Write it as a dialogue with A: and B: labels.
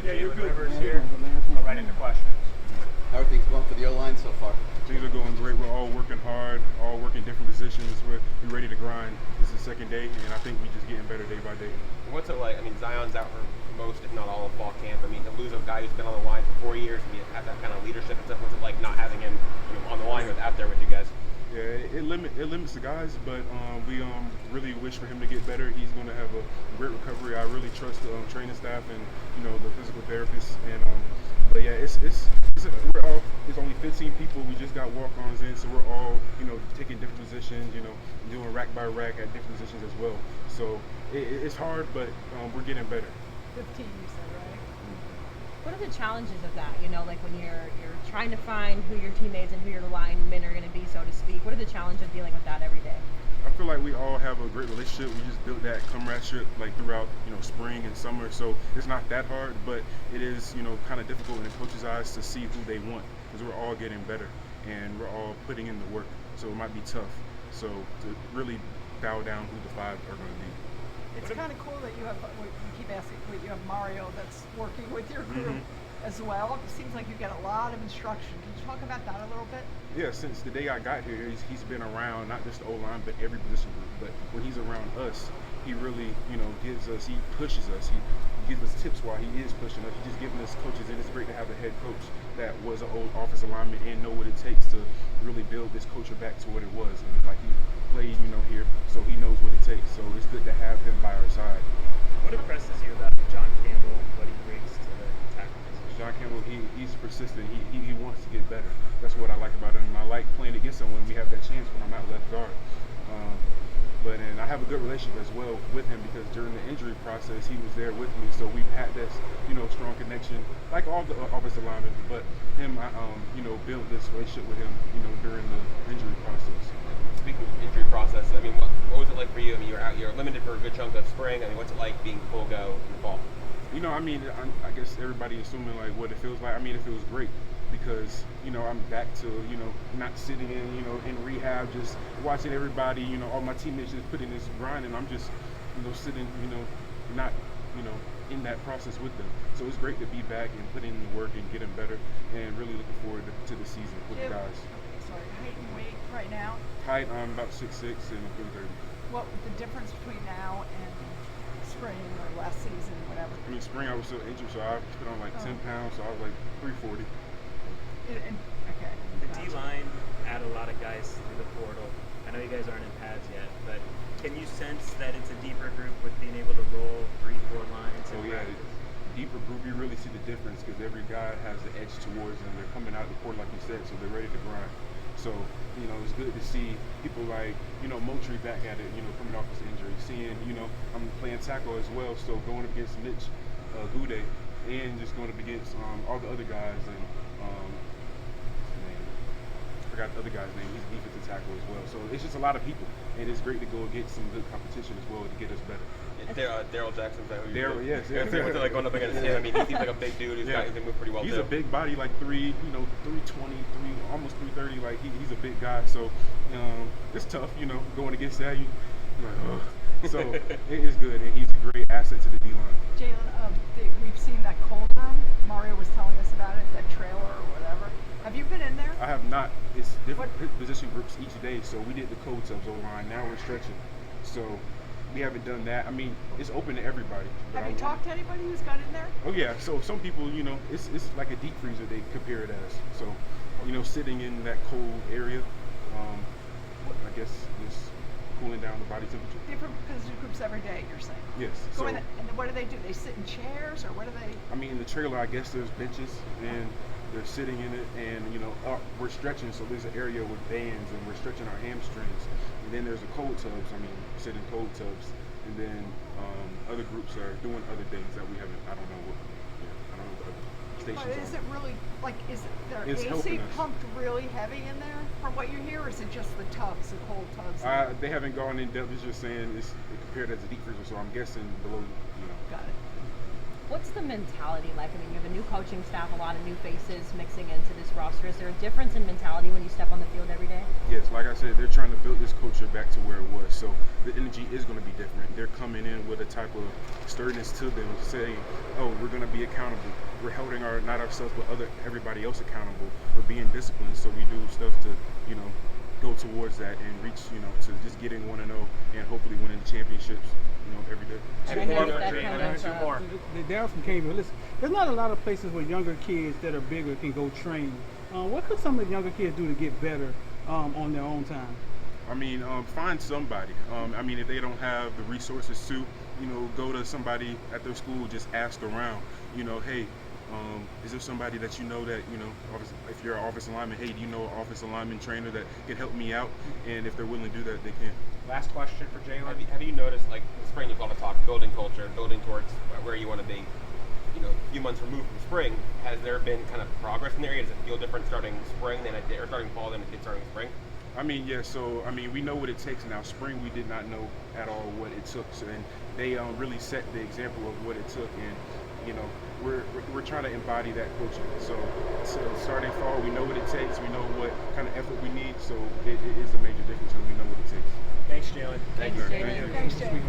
A: Jalen Rivers here. Go right into questions.
B: How are things going for the O-line so far?
C: Things are going great. We're all working hard, all working different positions. We're ready to grind. This is the second day, and I think we're just getting better day by day.
A: What's it like? I mean, Zion's out for most, if not all, of fall camp. I mean, to lose a guy who's been on the line for 4 years and have that kind of leadership and stuff, what's it like not having him on the line out there with you guys?
C: Yeah, it limits the guys, but we really wish for him to get better. He's going to have a great recovery. I really trust the training staff and the physical therapists. And but yeah, it's only 15 people. We just got walk-ons in, so we're all taking different positions. Doing rack by rack at different positions as well. So it's hard, but we're getting better.
D: 15, you said, right?
E: What are the challenges of that? Like when you're trying to find who your teammates and who your linemen are going to be, so to speak. What are the challenges of dealing with that every day?
C: I feel like we all have a great relationship. We just built that comradeship throughout spring and summer. So it's not that hard, but it is kind of difficult in the coach's eyes to see who they want, because we're all getting better and we're all putting in the work. So it might be tough. So to really dial down who the five are going to be.
D: It's kind of cool that you have, we keep asking, you have Mario that's working with your group as well. It seems like you get a lot of instruction. Can you talk about that a little bit?
C: Yeah, since the day I got here, he's been around not just the O-line, but every position group. But when he's around us, he really, he pushes us. He gives us tips while he is pushing us. He's just giving us coaches, and it's great to have a head coach that was an old offensive lineman and know what it takes to really build this culture back to what it was. And he played, here, so he knows what it takes. So it's good to have him by our side.
F: What impresses you about John Campbell, what he brings to the tackle position?
C: John Campbell, he's persistent. He wants to get better. That's what I like about him. I like playing against him when we have that chance when I'm at left guard. And I have a good relationship as well with him, because during the injury process, he was there with me. So we've had this, strong connection, like all the offensive linemen. But him, I built this relationship with him, during the injury process.
A: Speaking of injury process, I mean, what was it like for you? I mean, you're limited for a good chunk of spring. I mean, what's it like being full go in the fall?
C: I guess everybody assuming what it feels like. I mean, it feels great, because I'm back to not sitting in rehab, just watching everybody, all my teammates just putting this grind, and I'm just sitting not in that process with them. So it's great to be back and put in the work and getting better, and really looking forward to the season with the guys.
D: Sorry, height and weight right now?
C: Height, I'm about 6'6" and 330.
D: What was the difference between now and spring or last season, whatever?
C: I mean, spring I was still injured, so I put on 10 pounds, so I was 340.
D: Okay.
F: The D-line added a lot of guys through the portal. I know you guys aren't in pads yet, but can you sense that it's a deeper group with being able to roll 3-4 lines?
C: Oh yeah, deeper group, you really see the difference, because every guy has the edge towards them. They're coming out of the portal like you said, so they're ready to grind. So, it's good to see people like, Moultrie back at it, coming off his injury. Seeing, I'm playing tackle as well, so going up against Mitch Goudet, and just going up against all the other guys, and I forgot the other guy's name. He's defensive tackle as well. So it's just a lot of people, and it's great to go against some good competition as well to get us better.
A: Daryl Jackson, is that who you're
C: Daryl, yes.
A: What's it like going up against him? I mean, he seems like a big dude. He can move pretty well.
C: He's
A: too.
C: a big body, 320, almost 330. He's a big guy. So it's tough, going against that. So it is good, and he's a great asset to the D-line.
D: Jalen, we've seen that cold room. Mario was telling us about it, that trailer or whatever. Have you been in there?
C: I have not. It's different position groups each day. So we did the cold tubs O-line. Now we're stretching. So we haven't done that. I mean, it's open to everybody.
D: Have you talked to anybody who's got in there?
C: Oh yeah. So some people, it's like a deep freezer they compare it as. So, sitting in that cold area, I guess just cooling down the body temperature.
D: Different position groups every day, you're saying?
C: Yes.
D: So and what do they do? They sit in chairs, or what do they?
C: I mean, in the trailer, I guess there's benches, and they're sitting in it, and we're stretching, so there's an area with bands, and we're stretching our hamstrings. And then there's the cold tubs. I mean, sit in cold tubs, and then other groups are doing other things that we haven't. I don't know what the other stations
D: But is
C: are.
D: it really is their
C: It's
D: AC
C: helping us.
D: pumped really heavy in there from what you hear, or is it just the tubs, the cold tubs?
C: They haven't gone in depth. It's just saying it's compared as a deep freezer, so I'm guessing below.
D: Got it.
E: What's the mentality like? I mean, you have a new coaching staff, a lot of new faces mixing into this roster. Is there a difference in mentality when you step on the field every day?
C: Yes, like I said, they're trying to build this culture back to where it was. So the energy is going to be different. They're coming in with a type of sturdiness to them, saying, "Oh, we're going to be accountable. We're holding not ourselves, but everybody else accountable. We're being disciplined. So we do stuff to, go towards that and reach, to just getting 1-0 and hopefully winning the championships, every day."
E: And I know that kind of,
G: Daryl from Caneville. Listen, there's not a lot of places where younger kids that are bigger can go train. What could some of the younger kids do to get better on their own time?
C: I mean, find somebody. I mean, if they don't have the resources to, go to somebody at their school, just ask around. Hey, is there somebody that that, if you're an offensive lineman, hey, do you know an offensive lineman trainer that can help me out? And if they're willing to do that, they can.
A: Last question for Jalen. Have you noticed, like, in the spring there's a lot of talk, building culture, building towards where you want to be, a few months removed from spring, has there been kind of progress in the area? Does it feel different starting spring than it did, or starting fall than it did starting spring?
C: I mean, yeah, so, we know what it takes now. Spring, we did not know at all what it took. So, and they really set the example of what it took. And, we're trying to embody that culture. So starting fall, we know what it takes. We know what kind of effort we need. So it is a major difference when we know what it takes.
F: Thanks, Jalen.
E: Thanks, Jalen.
D: Thanks, Jay.